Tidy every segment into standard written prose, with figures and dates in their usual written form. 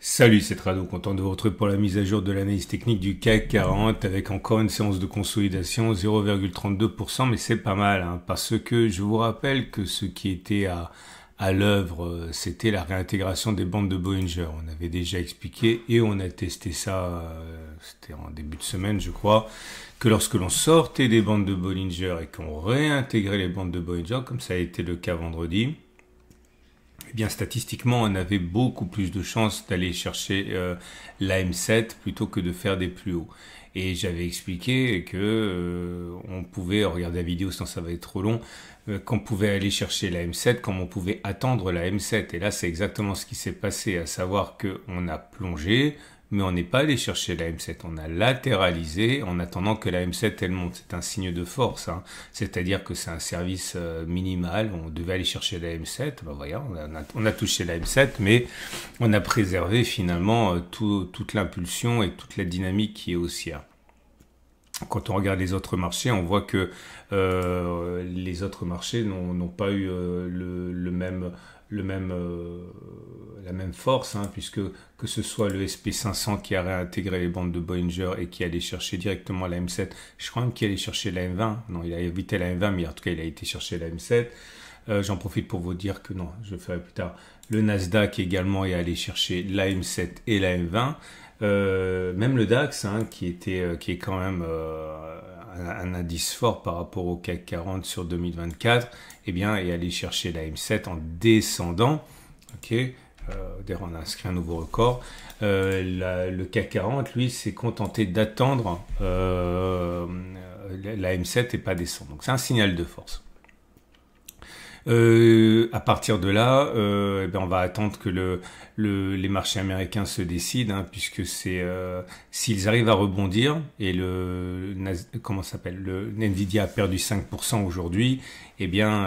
Salut, c'est Rado, content de vous retrouver pour la mise à jour de l'analyse technique du CAC 40 avec encore une séance de consolidation 0,32%, mais c'est pas mal hein, parce que je vous rappelle que ce qui était à l'œuvre, c'était la réintégration des bandes de Bollinger. On avait déjà expliqué et on a testé ça, c'était en début de semaine je crois, que lorsque l'on sortait des bandes de Bollinger et qu'on réintégrait les bandes de Bollinger, comme ça a été le cas vendredi, eh bien, statistiquement, on avait beaucoup plus de chances d'aller chercher la M7 plutôt que de faire des plus hauts. Et j'avais expliqué que on pouvait, regarder la vidéo sinon ça va être trop long, qu'on pouvait aller chercher la M7 comme on pouvait attendre la M7. Et là, c'est exactement ce qui s'est passé, à savoir qu'on a plongé, mais on n'est pas allé chercher la M7. On a latéralisé en attendant que la M7 elle monte. C'est un signe de force, hein. C'est-à-dire que c'est un service minimal. On devait aller chercher la M7. Ben voilà, on a touché la M7, mais on a préservé finalement toute l'impulsion et toute la dynamique qui est haussière. Quand on regarde les autres marchés, on voit que les autres marchés n'ont pas eu la même force, hein, puisque que ce soit le SP500 qui a réintégré les bandes de Bollinger et qui allait chercher directement la M7, je crois même qu'il allait chercher la M20, non, il a évité la M20, mais en tout cas il a été chercher la M7. J'en profite pour vous dire que non, je le ferai plus tard. Le Nasdaq également est allé chercher la M7 et la M20. Même le DAX, hein, qui est quand même un indice fort par rapport au CAC 40 sur 2024, eh bien, est allé chercher la M7 en descendant. Ok, d'ailleurs, on a inscrit un nouveau record. Le CAC 40, lui, s'est contenté d'attendre la M7 et pas descendre. Donc, c'est un signal de force. À partir de là, eh bien, on va attendre que les marchés américains se décident, hein, puisque c'est s'ils arrivent à rebondir et le Nvidia a perdu 5% aujourd'hui, eh bien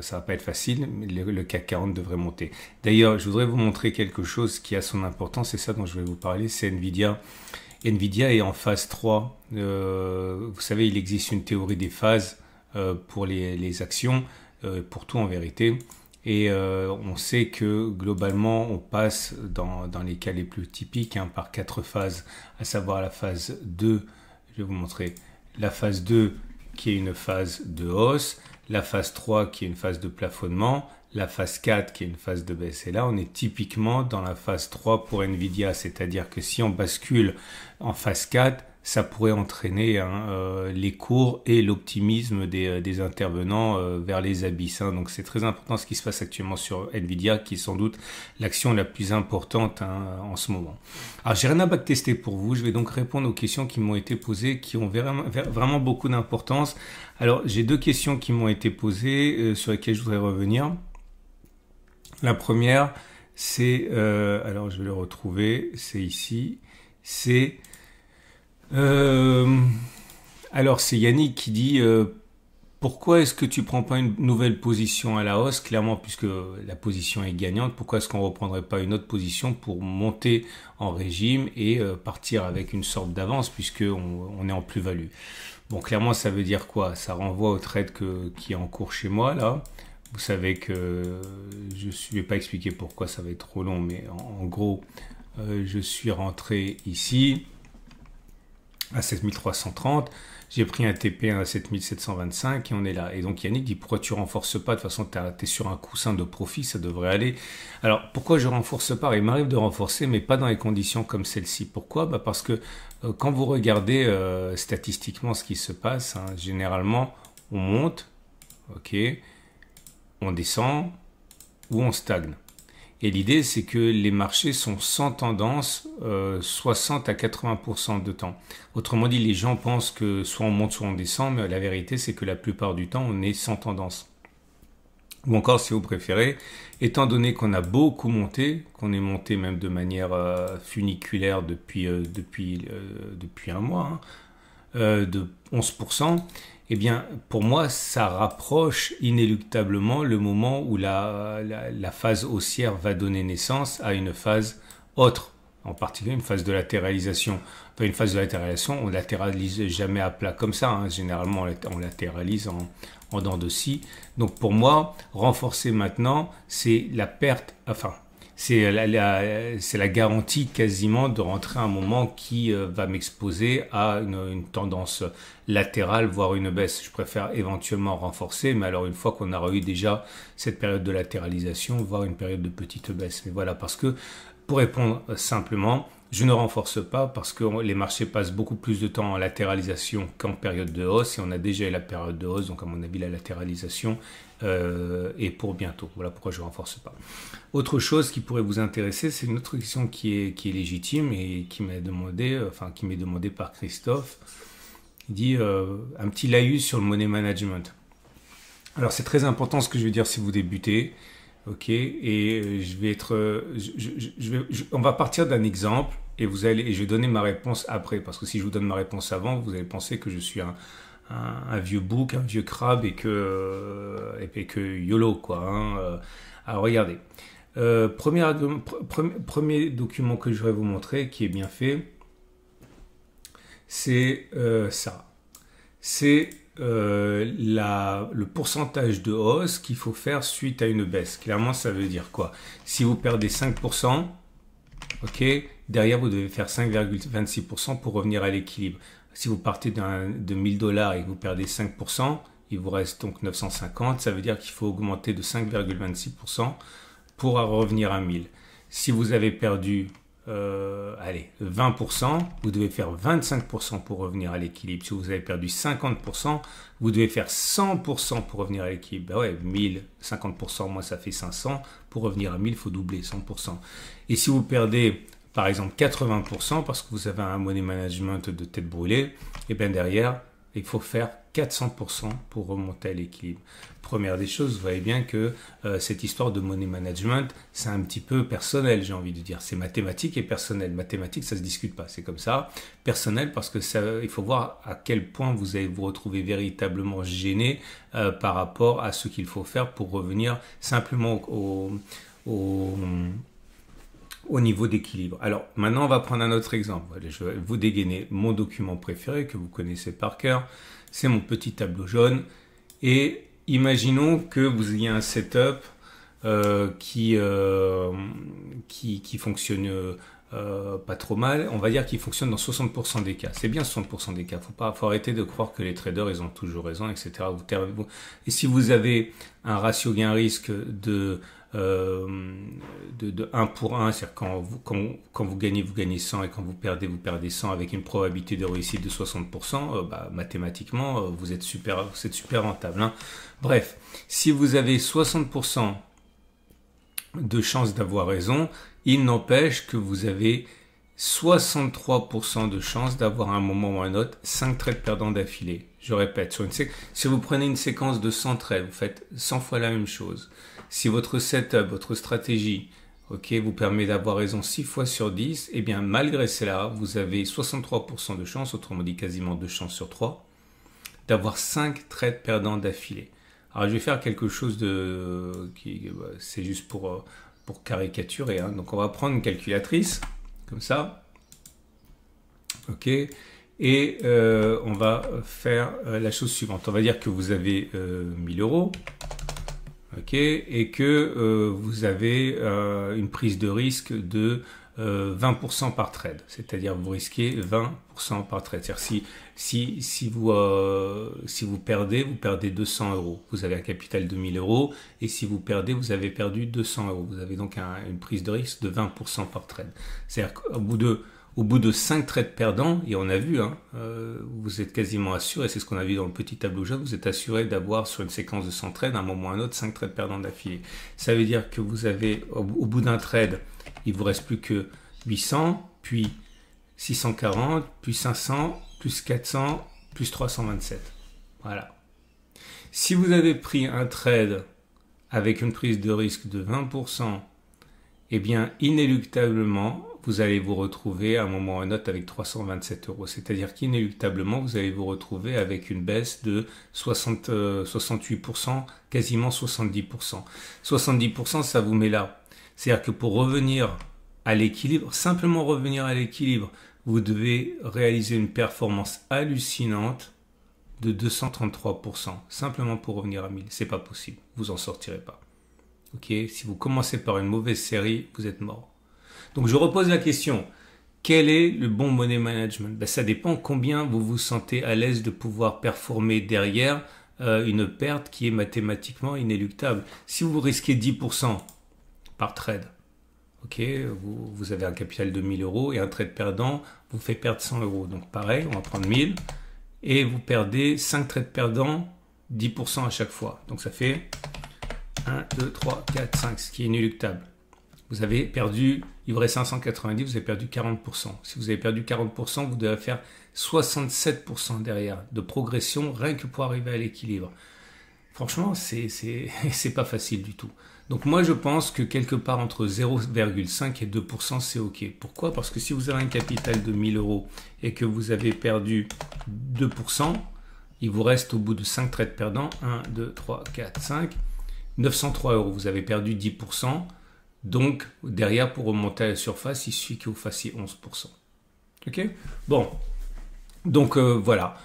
ça va pas être facile. Le CAC 40 devrait monter. D'ailleurs, je voudrais vous montrer quelque chose qui a son importance, c'est ça dont je vais vous parler, c'est Nvidia. Nvidia est en phase 3. Vous savez, il existe une théorie des phases pour les actions. Pour tout en vérité, et on sait que globalement on passe dans les cas les plus typiques, hein, par 4 phases, à savoir la phase 2, je vais vous montrer la phase 2 qui est une phase de hausse, la phase 3 qui est une phase de plafonnement, la phase 4 qui est une phase de baisse. Et là on est typiquement dans la phase 3 pour Nvidia, c'est-à-dire que si on bascule en phase 4, ça pourrait entraîner les cours et l'optimisme des intervenants vers les abysses, hein. Donc c'est très important ce qui se passe actuellement sur Nvidia, qui est sans doute l'action la plus importante, hein, en ce moment. Alors j'ai rien à backtester pour vous, je vais donc répondre aux questions qui m'ont été posées, qui ont vraiment beaucoup d'importance. Alors j'ai 2 questions qui m'ont été posées, sur lesquelles je voudrais revenir. La première, c'est, alors je vais le retrouver, c'est ici, c'est... alors c'est Yannick qui dit pourquoi est-ce que tu prends pas une nouvelle position à la hausse, clairement puisque la position est gagnante, pourquoi est-ce qu'on reprendrait pas une autre position pour monter en régime et partir avec une sorte d'avance puisque on est en plus-value. Bon, clairement ça veut dire quoi? Ça renvoie au trade qui est en cours chez moi là. Vous savez que je ne vais pas expliquer pourquoi, ça va être trop long, mais en gros je suis rentré ici à 7330, j'ai pris un TP1 à 7725 et on est là. Et donc Yannick dit pourquoi tu renforces pas, de toute façon tu es sur un coussin de profit, ça devrait aller. Alors pourquoi je renforce pas? Il m'arrive de renforcer mais pas dans les conditions comme celle-ci. Pourquoi? Parce que quand vous regardez statistiquement ce qui se passe, hein, généralement on monte, ok, on descend ou on stagne. Et l'idée, c'est que les marchés sont sans tendance 60 à 80% de temps. Autrement dit, les gens pensent que soit on monte, soit on descend, mais la vérité, c'est que la plupart du temps, on est sans tendance. Ou encore, si vous préférez, étant donné qu'on a beaucoup monté, qu'on est monté même de manière funiculaire depuis un mois, hein, de 11%, eh bien, pour moi, ça rapproche inéluctablement le moment où la phase haussière va donner naissance à une phase autre, en particulier une phase de latéralisation. Enfin, une phase de latéralisation, on ne latéralise jamais à plat comme ça, hein. Généralement, on latéralise en dents de scie. Donc, pour moi, renforcer maintenant, c'est la perte, enfin, c'est la garantie quasiment de rentrer à un moment qui va m'exposer à une tendance latérale, voire une baisse. Je préfère éventuellement renforcer, mais alors une fois qu'on aura eu déjà cette période de latéralisation, voire une période de petite baisse. Mais voilà, parce que pour répondre simplement, je ne renforce pas parce que les marchés passent beaucoup plus de temps en latéralisation qu'en période de hausse et on a déjà eu la période de hausse, donc à mon avis la latéralisation est pour bientôt. Voilà pourquoi je ne renforce pas. Autre chose qui pourrait vous intéresser, c'est une autre question qui est légitime et qui m'est demandée, par Christophe. Il dit un petit laïus sur le money management. Alors c'est très important ce que je vais dire si vous débutez. Ok, et je vais être, on va partir d'un exemple et je vais donner ma réponse après, parce que si je vous donne ma réponse avant, vous allez penser que je suis un vieux bouc, un vieux crabe et que YOLO quoi. Hein. Alors regardez, premier document que je vais vous montrer qui est bien fait, c'est ça. C'est le pourcentage de hausse qu'il faut faire suite à une baisse. Clairement, ça veut dire quoi? Si vous perdez 5%, ok, derrière vous devez faire 5,26% pour revenir à l'équilibre. Si vous partez de 1000 dollars et que vous perdez 5%, il vous reste donc 950, ça veut dire qu'il faut augmenter de 5,26% pour revenir à 1000. Si vous avez perdu 20%, vous devez faire 25% pour revenir à l'équilibre. Si vous avez perdu 50%, vous devez faire 100% pour revenir à l'équilibre. Ben ouais, 1000, 50%, moi ça fait 500. Pour revenir à 1000, il faut doubler 100%. Et si vous perdez, par exemple, 80% parce que vous avez un money management de tête brûlée, et bien derrière, il faut faire 400% pour remonter à l'équilibre. Première des choses, vous voyez bien que cette histoire de money management, c'est un petit peu personnel, j'ai envie de dire. C'est mathématique et personnel. Mathématique, ça se discute pas, c'est comme ça. Personnel, parce que il faut voir à quel point vous allez vous retrouver véritablement gêné par rapport à ce qu'il faut faire pour revenir simplement au niveau d'équilibre. Alors, maintenant, on va prendre un autre exemple. Je vais vous dégainer mon document préféré que vous connaissez par cœur. C'est mon petit tableau jaune. Et imaginons que vous ayez un setup qui fonctionne pas trop mal. On va dire qu'il fonctionne dans 60% des cas. C'est bien 60% des cas. Faut arrêter de croire que les traders, ils ont toujours raison, etc. Et si vous avez un ratio gain-risque de 1 pour 1, c'est-à-dire quand vous gagnez 100 et quand vous perdez 100 avec une probabilité de réussite de 60%, mathématiquement, vous êtes super rentable. Hein. Bref, si vous avez 60% de chances d'avoir raison, il n'empêche que vous avez 63% de chances d'avoir à un moment ou à un autre 5 trades perdants d'affilée. Je répète, si vous prenez une séquence de 100 trades, vous faites 100 fois la même chose. Si votre setup, votre stratégie, vous permet d'avoir raison 6 fois sur 10, eh bien malgré cela, vous avez 63% de chances, autrement dit quasiment 2 chances sur 3, d'avoir 5 trades perdants d'affilée. Alors je vais faire quelque chose c'est juste pour caricaturer. Hein. Donc on va prendre une calculatrice, comme ça. Ok. Et on va faire la chose suivante. On va dire que vous avez 1000 euros. Ok, et que vous avez une prise de risque de 20% par trade, c'est-à-dire vous risquez 20% par trade. C'est-à-dire si vous perdez 200 euros. Vous avez un capital de 1000 euros et si vous perdez, vous avez perdu 200 euros. Vous avez donc une prise de risque de 20% par trade. C'est-à-dire qu'au bout de 5 trades perdants, et on a vu, vous êtes quasiment assuré, c'est ce qu'on a vu dans le petit tableau jaune, vous êtes assuré d'avoir sur une séquence de 100 trades, à un moment ou à un autre, 5 trades perdants d'affilée. Ça veut dire que vous avez, au bout d'un trade, il vous reste plus que 800, puis 640, puis 500, plus 400, plus 327. Voilà. Si vous avez pris un trade avec une prise de risque de 20%, eh bien, inéluctablement, vous allez vous retrouver à un moment ou à un autre avec 327 euros. C'est-à-dire qu'inéluctablement, vous allez vous retrouver avec une baisse de 68%, quasiment 70%. 70%, ça vous met là. C'est-à-dire que pour revenir à l'équilibre, simplement revenir à l'équilibre, vous devez réaliser une performance hallucinante de 233%, simplement pour revenir à 1000. C'est pas possible. Vous en sortirez pas. Ok, si vous commencez par une mauvaise série, vous êtes mort. Donc je repose la question. Quel est le bon money management? Ça dépend combien vous vous sentez à l'aise de pouvoir performer derrière une perte qui est mathématiquement inéluctable. Si vous risquez 10% par trade, ok, vous avez un capital de 1000 euros et un trade perdant vous fait perdre 100 euros. Donc pareil, on va prendre 1000 et vous perdez 5 trades perdants, 10% à chaque fois. Donc ça fait 1, 2, 3, 4, 5, ce qui est inéluctable. Vous avez perdu, il vous reste 590, vous avez perdu 40%. Si vous avez perdu 40%, vous devez faire 67% derrière de progression, rien que pour arriver à l'équilibre. Franchement, c'est pas facile du tout. Donc moi, je pense que quelque part entre 0,5 et 2%, c'est OK. Pourquoi? Parce que si vous avez un capital de 1000 euros et que vous avez perdu 2%, il vous reste au bout de 5 trades perdants, 1, 2, 3, 4, 5, 903 euros. Vous avez perdu 10%. Donc, derrière, pour remonter à la surface, il suffit que vous fassiez 11%. OK? Bon. Donc, voilà.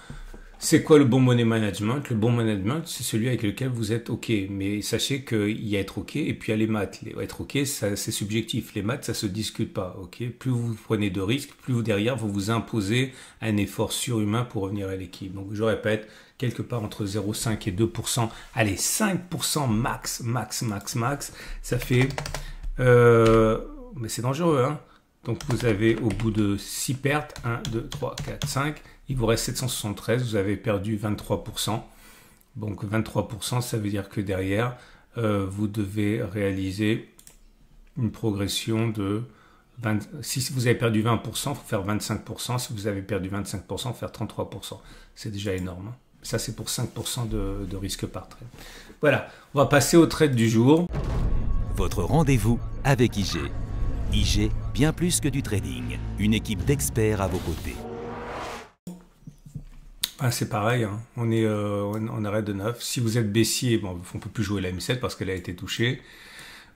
C'est quoi le bon money management? Le bon management, c'est celui avec lequel vous êtes OK. Mais sachez qu'il y a être OK et puis il y a les maths. Être OK, c'est subjectif. Les maths, ça se discute pas. OK? Plus vous prenez de risques, plus vous derrière, vous vous imposez un effort surhumain pour revenir à l'équilibre. Donc, je répète, quelque part entre 0,5 et 2%. Allez, 5% max. Ça fait... mais c'est dangereux, hein. Donc vous avez au bout de 6 pertes, 1, 2, 3, 4, 5, il vous reste 773, vous avez perdu 23%. Donc 23%, ça veut dire que derrière, vous devez réaliser une progression de 20, si vous avez perdu 20%, il faut faire 25%. Si vous avez perdu 25%, il faut faire 33%. C'est déjà énorme, hein. Ça, c'est pour 5% de risque par trade. Voilà, on va passer au trade du jour. Votre rendez-vous avec IG. IG, bien plus que du trading. Une équipe d'experts à vos côtés. C'est pareil, hein. On est en arrêt de 9. Si vous êtes baissier, bon, on ne peut plus jouer la M7 parce qu'elle a été touchée.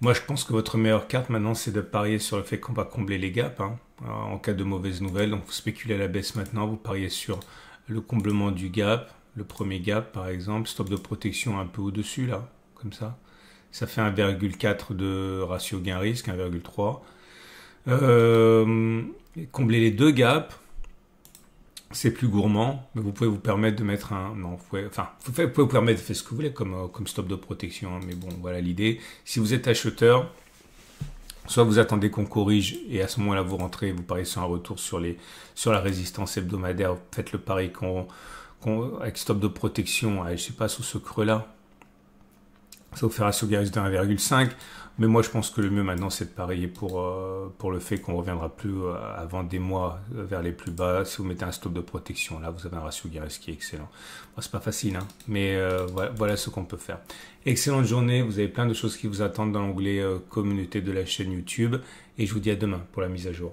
Moi, je pense que votre meilleure carte maintenant, c'est de parier sur le fait qu'on va combler les gaps, hein, en cas de mauvaise nouvelle. Donc, vous spéculez à la baisse maintenant, vous pariez sur le comblement du gap, le premier gap par exemple, stop de protection un peu au-dessus, là, comme ça. Ça fait 1,4 de ratio gain-risque, 1,3. Combler les deux gaps, c'est plus gourmand, mais vous pouvez vous permettre de mettre un... Non, vous pouvez vous permettre de faire ce que vous voulez comme stop de protection, hein, mais bon, voilà l'idée. Si vous êtes acheteur, soit vous attendez qu'on corrige et à ce moment-là vous rentrez, vous pariez sur un retour sur la résistance hebdomadaire, vous faites le pari avec stop de protection, je sais pas, sous ce creux-là. Ça vous fait ratio gain-risque de 1,5. Mais moi, je pense que le mieux maintenant, c'est de parier pour le fait qu'on ne reviendra plus avant des mois vers les plus bas. Si vous mettez un stop de protection, là, vous avez un ratio gain-risque qui est excellent. Bon, c'est pas facile, hein, mais voilà ce qu'on peut faire. Excellente journée. Vous avez plein de choses qui vous attendent dans l'onglet communauté de la chaîne YouTube. Et je vous dis à demain pour la mise à jour.